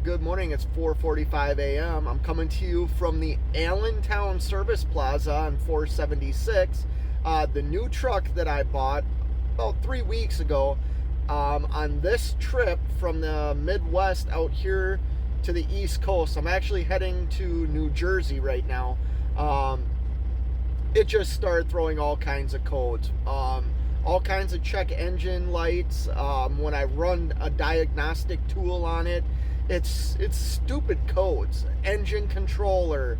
good morning. It's 4:45 a.m. I'm coming to you from the Allentown Service Plaza on 476. The new truck that I bought about 3 weeks ago on this trip from the Midwest out here to the East Coast. I'm actually heading to New Jersey right now. It just started throwing all kinds of codes. All kinds of check engine lights. When I run a diagnostic tool on it, it's stupid codes. Engine controller,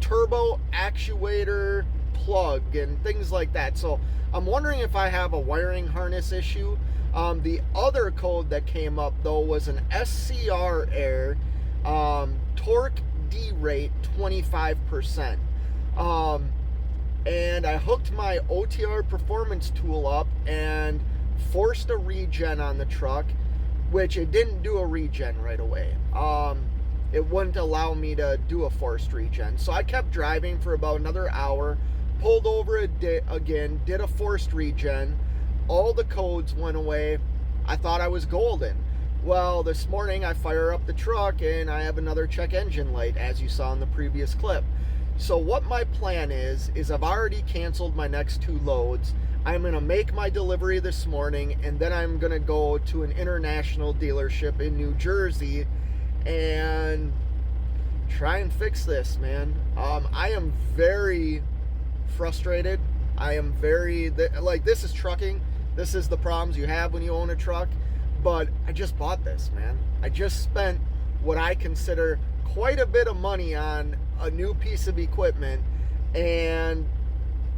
turbo actuator plug, and things like that. So I'm wondering if I have a wiring harness issue. The other code that came up though was an SCR error, torque D-rate 25%. And I hooked my OTR performance tool up and forced a regen on the truck, which it didn't do a regen right away. It wouldn't allow me to do a forced regen. So I kept driving for about another hour, pulled over again, did a forced regen. All the codes went away. I thought I was golden. Well, this morning I fire up the truck and I have another check engine light, as you saw in the previous clip. So what my plan is I've already canceled my next 2 loads. I'm going to make my delivery this morning, and then I'm going to go to an international dealership in New Jersey and try and fix this, man. I am very frustrated. I am very, this is trucking. This is the problems you have when you own a truck. But I just bought this, man. I just spent what I consider quite a bit of money on a new piece of equipment, and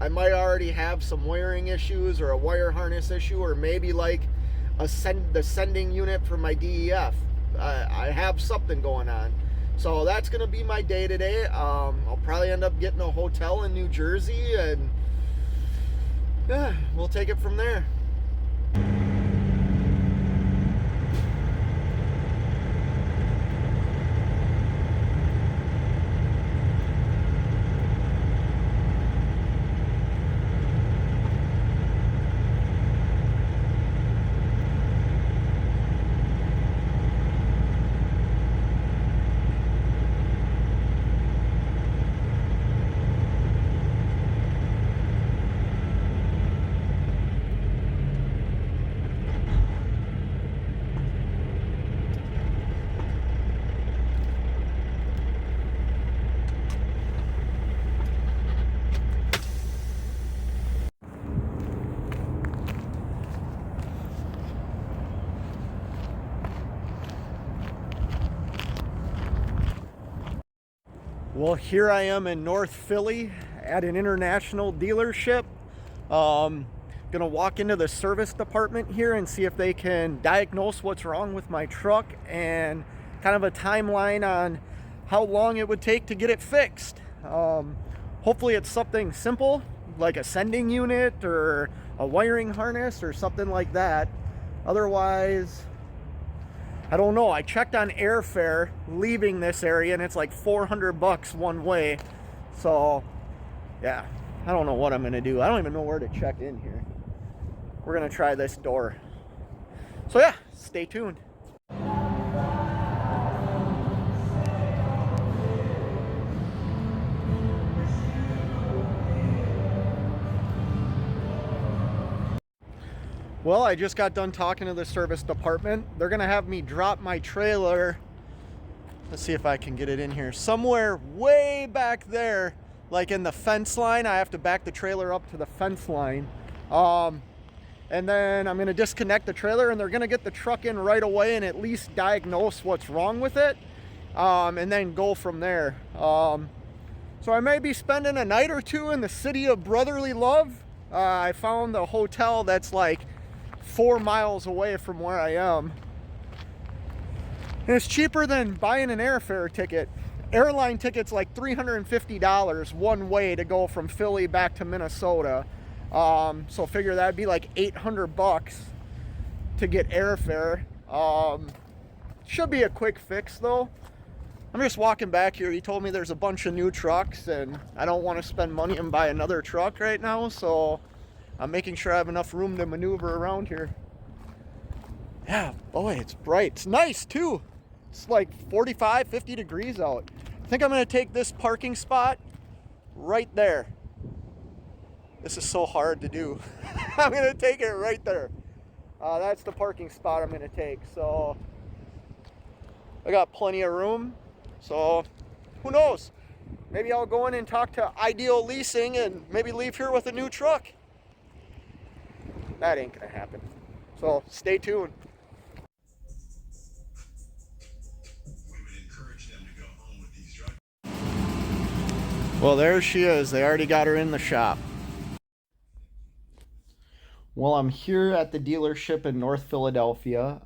I might already have some wiring issues or a wire harness issue, or maybe like the sending unit for my DEF. I have something going on. So that's going to be my day today. I'll probably end up getting a hotel in New Jersey, and we'll take it from there. Well, here I am in North Philly at an international dealership. Gonna walk into the service department here and see if they can diagnose what's wrong with my truck and kind of a timeline on how long it would take to get it fixed. Hopefully it's something simple like a sending unit or a wiring harness or something like that. Otherwise, I don't know. I checked on airfare leaving this area and it's like $400 one way. So yeah, I don't know what I'm gonna do. I don't even know where to check in here. We're gonna try this door. So yeah, stay tuned. Well, I just got done talking to the service department. They're gonna have me drop my trailer. Let's see if I can get it in here. Somewhere way back there, like in the fence line. I have to back the trailer up to the fence line. And then I'm gonna disconnect the trailer and they're gonna get the truck in right away and at least diagnose what's wrong with it. And then go from there. So I may be spending a night or two in the city of brotherly love. I found a hotel that's like 4 miles away from where I am. And it's cheaper than buying an airfare ticket. Airline ticket's like $350 one way to go from Philly back to Minnesota. So figure that'd be like $800 to get airfare. Should be a quick fix though. I'm just walking back here. He told me there's a bunch of new trucks and I don't want to spend money and buy another truck right now, so I'm making sure I have enough room to maneuver around here. Yeah, boy, it's bright. It's nice too. It's like 45, 50 degrees out. I think I'm gonna take this parking spot right there. This is so hard to do. I'm gonna take it right there. That's the parking spot I'm gonna take. So I got plenty of room. So who knows? Maybe I'll go in and talk to Ideal Leasing and maybe leave here with a new truck. That ain't gonna happen. So stay tuned. Well, there she is. They already got her in the shop. Well, I'm here at the dealership in North Philadelphia.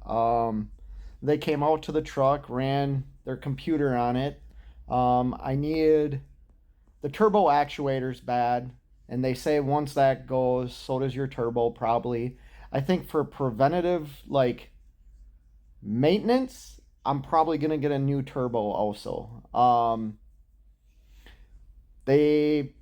They came out to the truck, ran their computer on it. I need the turbo actuators bad, and they say once that goes, so does your turbo probably. I think for preventative like maintenance, I'm probably gonna get a new turbo also. They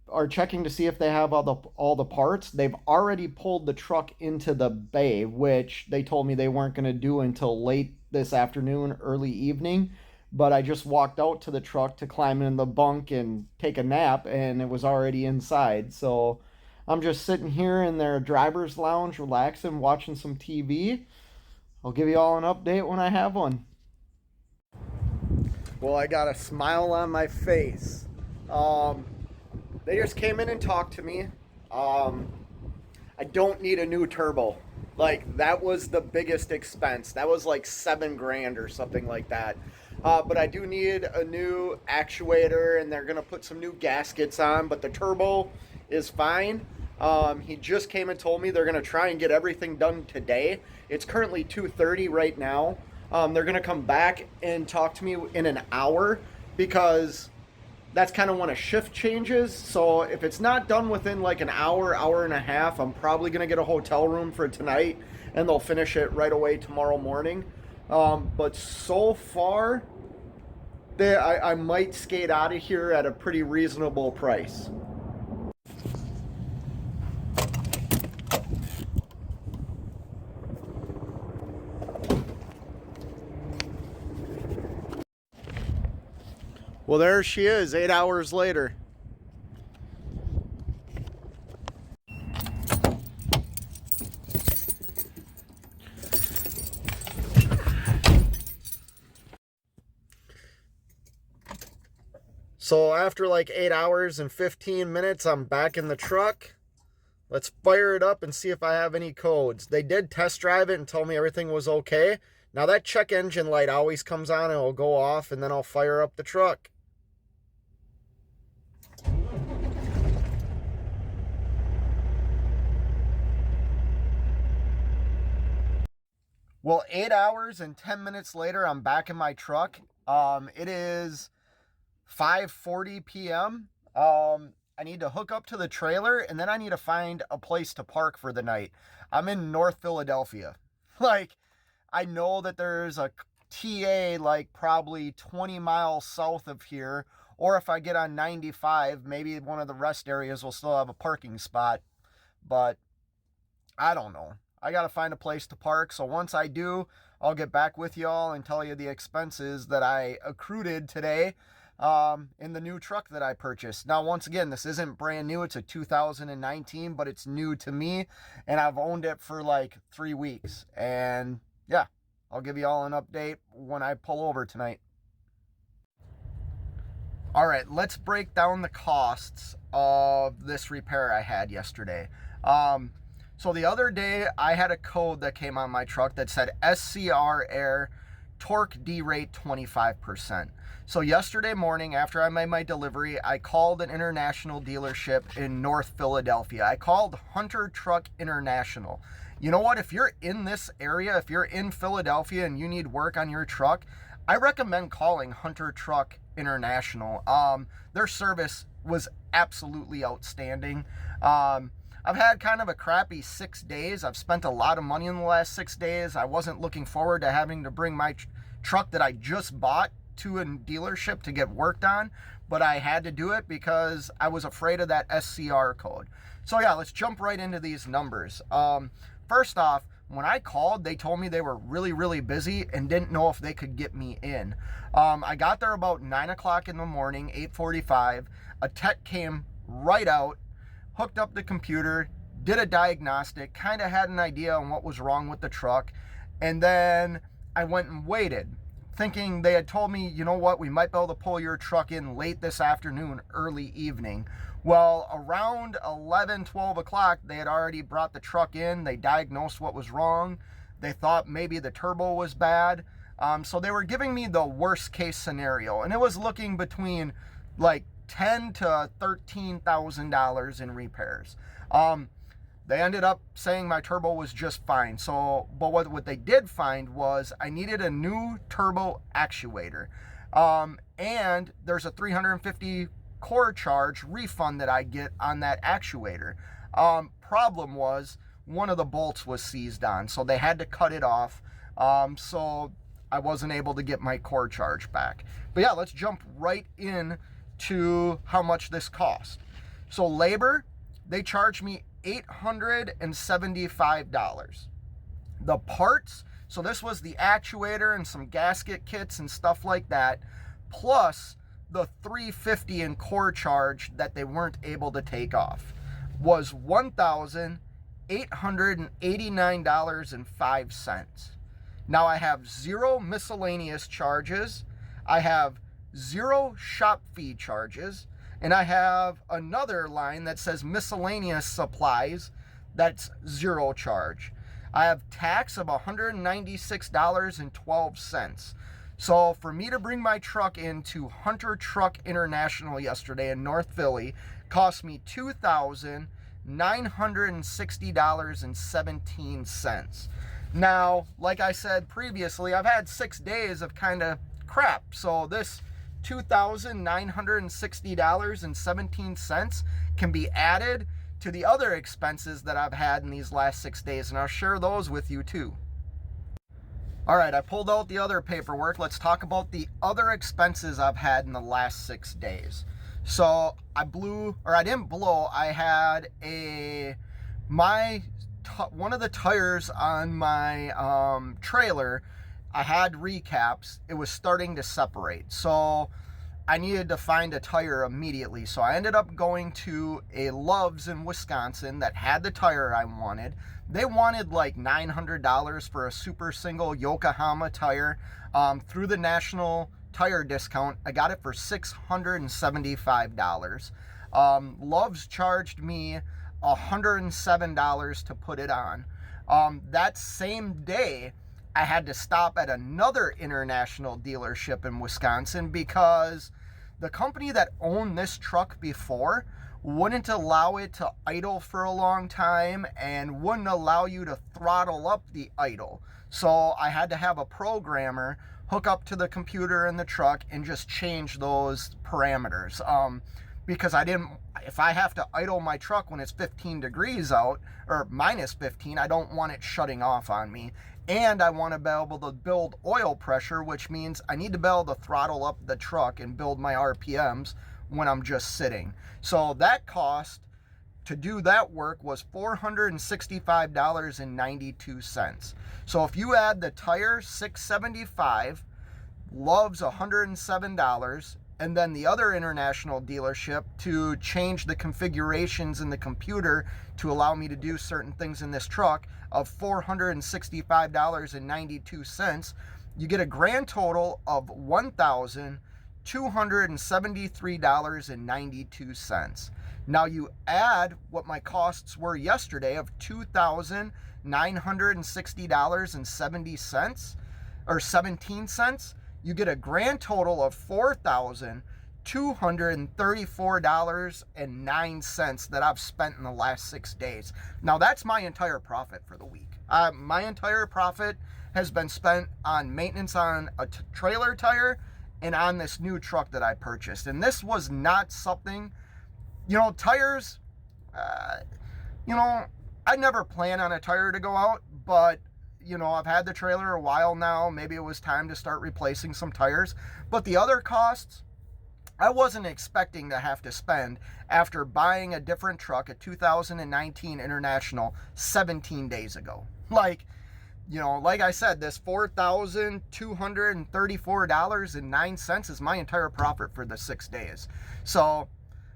are checking to see if they have all the parts. They've already pulled the truck into the bay, which they told me they weren't going to do until late this afternoon, early evening. But I just walked out to the truck to climb in the bunk and take a nap, and it was already inside. So I'm just sitting here in their driver's lounge, relaxing, watching some TV. I'll give you all an update when I have one. Well, I got a smile on my face. They just came in and talked to me. I don't need a new turbo. Like, that was the biggest expense. That was like $7,000 or something like that. But I do need a new actuator, and they're gonna put some new gaskets on, but the turbo is fine. He just came and told me they're gonna try and get everything done today. It's currently 2:30 right now. They're gonna come back and talk to me in an hour, because that's kind of when a shift changes. So if it's not done within like an hour, hour and a half, I'm probably going to get a hotel room for tonight, and they'll finish it right away tomorrow morning. But so far, I might skate out of here at a pretty reasonable price. Well, there she is, 8 hours later. So after like 8 hours and 15 minutes, I'm back in the truck. Let's fire it up and see if I have any codes. They did test drive it and told me everything was okay. Now that check engine light always comes on and it'll go off, and then I'll fire up the truck. Well, 8 hours and 10 minutes later, I'm back in my truck. It is 5:40 p.m. I need to hook up to the trailer, and then I need to find a place to park for the night. I'm in North Philadelphia. Like, I know that there's a TA like probably 20 miles south of here, or if I get on 95, maybe one of the rest areas will still have a parking spot, but I don't know. I got to find a place to park. So once I do, I'll get back with y'all and tell you the expenses that I accrued today in the new truck that I purchased. Now, once again, this isn't brand new. It's a 2019, but it's new to me, and I've owned it for like 3 weeks. And yeah, I'll give you all an update when I pull over tonight. All right, let's break down the costs of this repair I had yesterday. So the other day, I had a code that came on my truck that said SCR Air Torque D-Rate 25%. So yesterday morning, after I made my delivery, I called an international dealership in North Philadelphia. I called Hunter Truck International. You know what? If you're in this area, if you're in Philadelphia and you need work on your truck, I recommend calling Hunter Truck International. Their service was absolutely outstanding. I've had kind of a crappy 6 days. I've spent a lot of money in the last 6 days. I wasn't looking forward to having to bring my truck that I just bought to a dealership to get worked on, but I had to do it because I was afraid of that SCR code. So yeah, let's jump right into these numbers. First off, when I called, they told me they were really, really busy and didn't know if they could get me in. I got there about 9 o'clock in the morning, 8:45. A tech came right out, hooked up the computer, did a diagnostic, kind of had an idea on what was wrong with the truck. And then I went and waited, thinking they had told me, you know what, we might be able to pull your truck in late this afternoon, early evening. Well, around 11, 12 o'clock, they had already brought the truck in. They diagnosed what was wrong. They thought maybe the turbo was bad. So they were giving me the worst case scenario. And it was looking between like $10,000 to $13,000 in repairs. They ended up saying my turbo was just fine. So, but what they did find was I needed a new turbo actuator. And there's a 350 core charge refund that I get on that actuator. Problem was one of the bolts was seized on, so they had to cut it off. So I wasn't able to get my core charge back. But yeah, let's jump right in to how much this cost. So labor, they charged me $875. The parts, so this was the actuator and some gasket kits and stuff like that, plus the 350 in core charge that they weren't able to take off, was $1,889.05. Now I have 0 miscellaneous charges, I have 0 shop fee charges, and I have another line that says miscellaneous supplies, that's 0 charge. I have tax of $196.12. So for me to bring my truck into Hunter Truck International yesterday in North Philly cost me $2,960.17. Now, like I said previously, I've had 6 days of kind of crap. So this $2,960.17 can be added to the other expenses that I've had in these last 6 days, and I'll share those with you too. All right, I pulled out the other paperwork. Let's talk about the other expenses I've had in the last 6 days. So I had one of the tires on my trailer, I had recaps. It was starting to separate. So I needed to find a tire immediately. So I ended up going to a Love's in Wisconsin that had the tire I wanted. They wanted like $900 for a super single Yokohama tire. Through the national tire discount, I got it for $675. Love's charged me $107 to put it on. That same day, I had to stop at another international dealership in Wisconsin because the company that owned this truck before wouldn't allow it to idle for a long time and wouldn't allow you to throttle up the idle. So I had to have a programmer hook up to the computer in the truck and just change those parameters. Because if I have to idle my truck when it's 15 degrees out, or minus 15, I don't want it shutting off on me. And I want to be able to build oil pressure, which means I need to be able to throttle up the truck and build my RPMs when I'm just sitting. So that cost to do that work was $465.92. So if you add the tire, $675, Love's $107, and then the other international dealership to change the configurations in the computer to allow me to do certain things in this truck of $465.92, you get a grand total of $1,273.92. Now you add what my costs were yesterday of $2,960.70 or 17 cents. You get a grand total of $4,234.09 that I've spent in the last 6 days. Now that's my entire profit for the week. My entire profit has been spent on maintenance on a trailer tire and on this new truck that I purchased. And this was not something, tires, I never plan on a tire to go out, but I've had the trailer a while now. Maybe it was time to start replacing some tires. But the other costs, I wasn't expecting to have to spend after buying a different truck, a 2019 International, 17 days ago. Like, you know, like I said, this $4,234.09 is my entire profit for the 6 days. So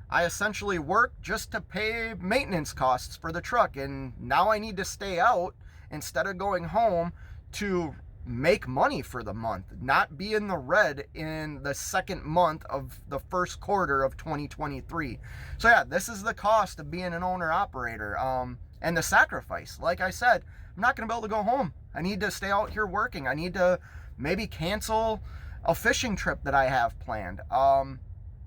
I essentially work just to pay maintenance costs for the truck, and now I need to stay out instead of going home to make money for the month, not be in the red in the second month of the first quarter of 2023. So yeah, this is the cost of being an owner operator, and the sacrifice. Like I said, I'm not going to be able to go home. I need to stay out here working. I need to maybe cancel a fishing trip that I have planned.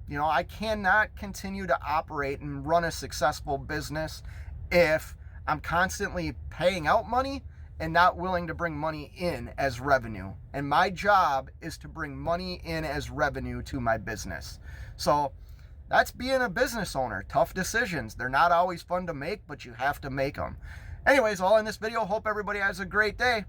You know, I cannot continue to operate and run a successful business if I'm constantly paying out money and not willing to bring money in as revenue. And my job is to bring money in as revenue to my business. So that's being a business owner. Tough decisions. They're not always fun to make, but you have to make them. Anyways, all in this video. Hope everybody has a great day.